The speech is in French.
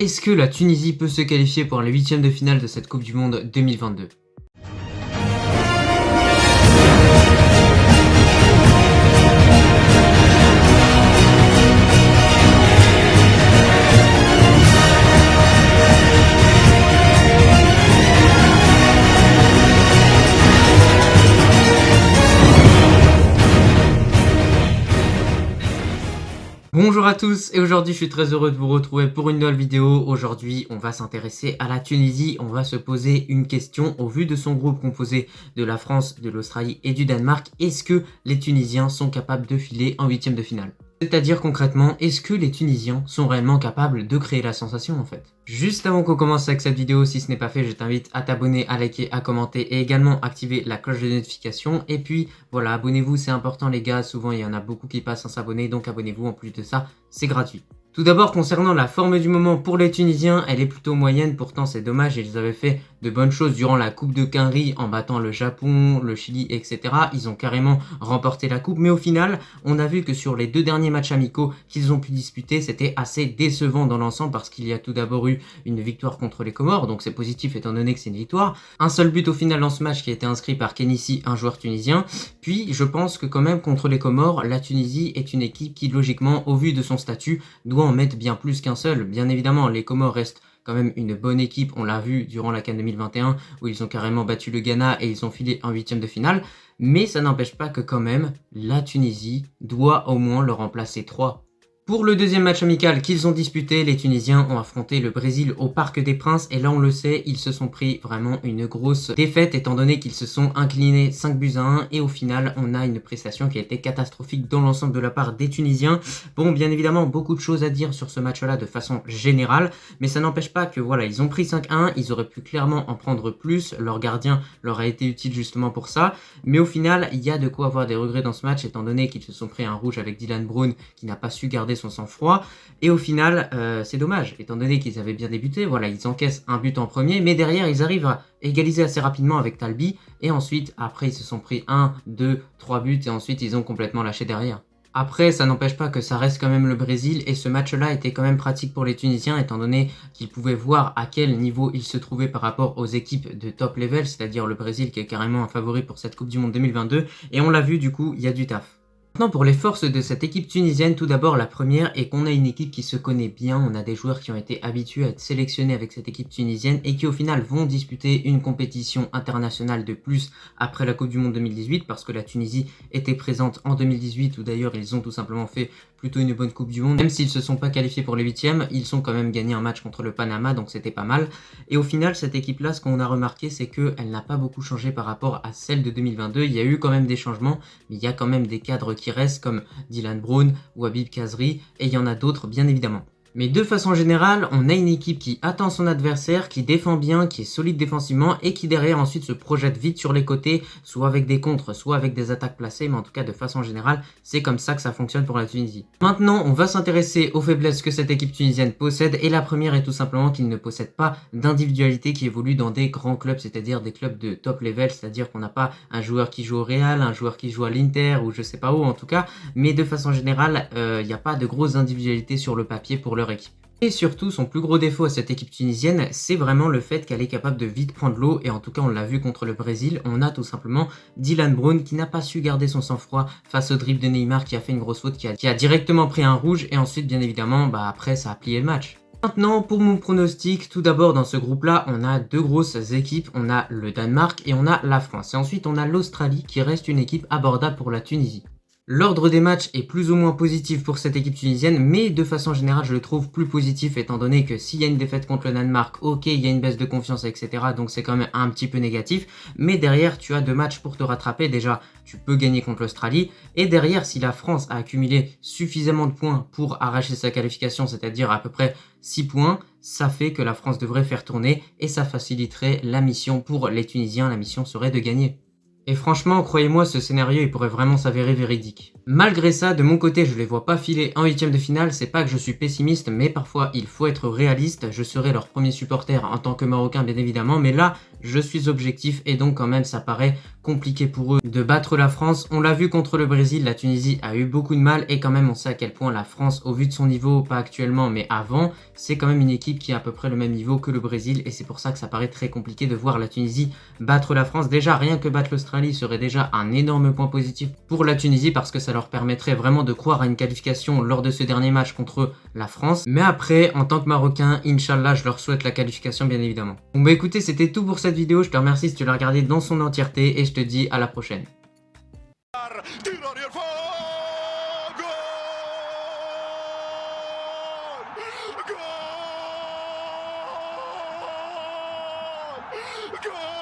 Est-ce que la Tunisie peut se qualifier pour les huitièmes de finale de cette Coupe du Monde 2022? Bonjour à tous et aujourd'hui je suis très heureux de vous retrouver pour une nouvelle vidéo. Aujourd'hui on va s'intéresser à la Tunisie, on va se poser une question au vu de son groupe composé de la France, de l'Australie et du Danemark. Est-ce que les Tunisiens sont capables de filer en huitième de finale? C'est-à-dire concrètement, est-ce que les Tunisiens sont réellement capables de créer la sensation en fait? Juste avant qu'on commence avec cette vidéo, si ce n'est pas fait, je t'invite à t'abonner, à liker, à commenter et également activer la cloche de notification. Et puis voilà, abonnez-vous, c'est important les gars, souvent il y en a beaucoup qui passent sans s'abonner, donc abonnez-vous, en plus de ça, c'est gratuit. Tout d'abord, concernant la forme du moment pour les Tunisiens, elle est plutôt moyenne, pourtant c'est dommage, ils avaient fait de bonnes choses durant la Coupe de Quinry en battant le Japon, le Chili, etc. Ils ont carrément remporté la coupe, mais au final, on a vu que sur les deux derniers matchs amicaux qu'ils ont pu disputer, c'était assez décevant dans l'ensemble parce qu'il y a tout d'abord eu une victoire contre les Comores, donc c'est positif étant donné que c'est une victoire. Un seul but au final dans ce match qui a été inscrit par Kenissi, un joueur tunisien. Puis je pense que quand même contre les Comores, la Tunisie est une équipe qui logiquement, au vu de son statut, doit en mettre bien plus qu'un seul. Bien évidemment, les Comores restent quand même une bonne équipe, on l'a vu durant la CAN 2021 où ils ont carrément battu le Ghana et ils ont filé en huitième de finale, mais ça n'empêche pas que quand même la Tunisie doit au moins leur en placer 3. Pour le deuxième match amical qu'ils ont disputé, les Tunisiens ont affronté le Brésil au Parc des Princes et là on le sait, ils se sont pris vraiment une grosse défaite étant donné qu'ils se sont inclinés 5 buts à 1 et au final on a une prestation qui a été catastrophique dans l'ensemble de la part des Tunisiens. Bon, bien évidemment beaucoup de choses à dire sur ce match-là de façon générale, mais ça n'empêche pas que voilà, ils ont pris 5-1, ils auraient pu clairement en prendre plus, leur gardien leur a été utile justement pour ça, mais au final il y a de quoi avoir des regrets dans ce match étant donné qu'ils se sont pris un rouge avec Dylan Brown qui n'a pas su garder son sang-froid, et au final c'est dommage étant donné qu'ils avaient bien débuté. Voilà, ils encaissent un but en premier, mais derrière ils arrivent à égaliser assez rapidement avec Talbi, et ensuite après ils se sont pris 1, 2, 3 buts et ensuite ils ont complètement lâché derrière. Après, ça n'empêche pas que ça reste quand même le Brésil et ce match-là était quand même pratique pour les Tunisiens étant donné qu'ils pouvaient voir à quel niveau ils se trouvaient par rapport aux équipes de top level, c'est-à-dire le Brésil qui est carrément un favori pour cette Coupe du Monde 2022, et on l'a vu, du coup il y a du taf. Maintenant pour les forces de cette équipe tunisienne, tout d'abord la première est qu'on a une équipe qui se connaît bien, on a des joueurs qui ont été habitués à être sélectionnés avec cette équipe tunisienne et qui au final vont disputer une compétition internationale de plus après la Coupe du Monde 2018 parce que la Tunisie était présente en 2018 où d'ailleurs ils ont tout simplement fait plutôt une bonne Coupe du Monde. Même s'ils se sont pas qualifiés pour les huitièmes, ils ont quand même gagné un match contre le Panama, donc c'était pas mal. Et au final, cette équipe-là, ce qu'on a remarqué, c'est qu'elle n'a pas beaucoup changé par rapport à celle de 2022. Il y a eu quand même des changements, mais il y a quand même des cadres qui restent comme Dylan Brown ou Habib Kazri, et il y en a d'autres bien évidemment. Mais de façon générale, on a une équipe qui attend son adversaire, qui défend bien, qui est solide défensivement et qui derrière ensuite se projette vite sur les côtés, soit avec des contres, soit avec des attaques placées, mais en tout cas de façon générale, c'est comme ça que ça fonctionne pour la Tunisie. Maintenant, on va s'intéresser aux faiblesses que cette équipe tunisienne possède et la première est tout simplement qu'il ne possède pas d'individualité qui évolue dans des grands clubs, c'est-à-dire des clubs de top level, c'est-à-dire qu'on n'a pas un joueur qui joue au Real, un joueur qui joue à l'Inter ou je sais pas où en tout cas, mais de façon générale, il n'y a pas de grosses individualités sur le papier pour leur équipe. Et surtout, son plus gros défaut à cette équipe tunisienne, c'est vraiment le fait qu'elle est capable de vite prendre l'eau, et en tout cas on l'a vu contre le Brésil, on a tout simplement Dylan Brown qui n'a pas su garder son sang-froid face au dribble de Neymar qui a fait une grosse faute, qui a directement pris un rouge, et ensuite bien évidemment, après ça a plié le match. Maintenant, pour mon pronostic, tout d'abord dans ce groupe-là, on a deux grosses équipes, on a le Danemark et on a la France, et ensuite on a l'Australie qui reste une équipe abordable pour la Tunisie. L'ordre des matchs est plus ou moins positif pour cette équipe tunisienne, mais de façon générale, je le trouve plus positif étant donné que s'il y a une défaite contre le Danemark, ok, il y a une baisse de confiance, etc. Donc c'est quand même un petit peu négatif. Mais derrière, tu as deux matchs pour te rattraper. Déjà, tu peux gagner contre l'Australie. Et derrière, si la France a accumulé suffisamment de points pour arracher sa qualification, c'est-à-dire à peu près 6 points, ça fait que la France devrait faire tourner et ça faciliterait la mission pour les Tunisiens. La mission serait de gagner. Et franchement, croyez-moi, ce scénario il pourrait vraiment s'avérer véridique. Malgré ça, de mon côté, je les vois pas filer en huitième de finale, c'est pas que je suis pessimiste, mais parfois il faut être réaliste. Je serai leur premier supporter en tant que Marocain bien évidemment, mais là, je suis objectif et donc quand même ça paraît compliqué pour eux de battre la France. On l'a vu contre le Brésil, la Tunisie a eu beaucoup de mal et quand même on sait à quel point la France, au vu de son niveau, pas actuellement mais avant, c'est quand même une équipe qui a à peu près le même niveau que le Brésil et c'est pour ça que ça paraît très compliqué de voir la Tunisie battre la France. Déjà, rien que battre l'Australie serait déjà un énorme point positif pour la Tunisie parce que ça leur permettrait vraiment de croire à une qualification lors de ce dernier match contre la France. Mais après, en tant que Marocain, Inch'Allah, je leur souhaite la qualification bien évidemment. Bon bah écoutez, c'était tout pour cette vidéo. Je te remercie si tu l'as regardé dans son entièreté et je te dis à la prochaine. Gol!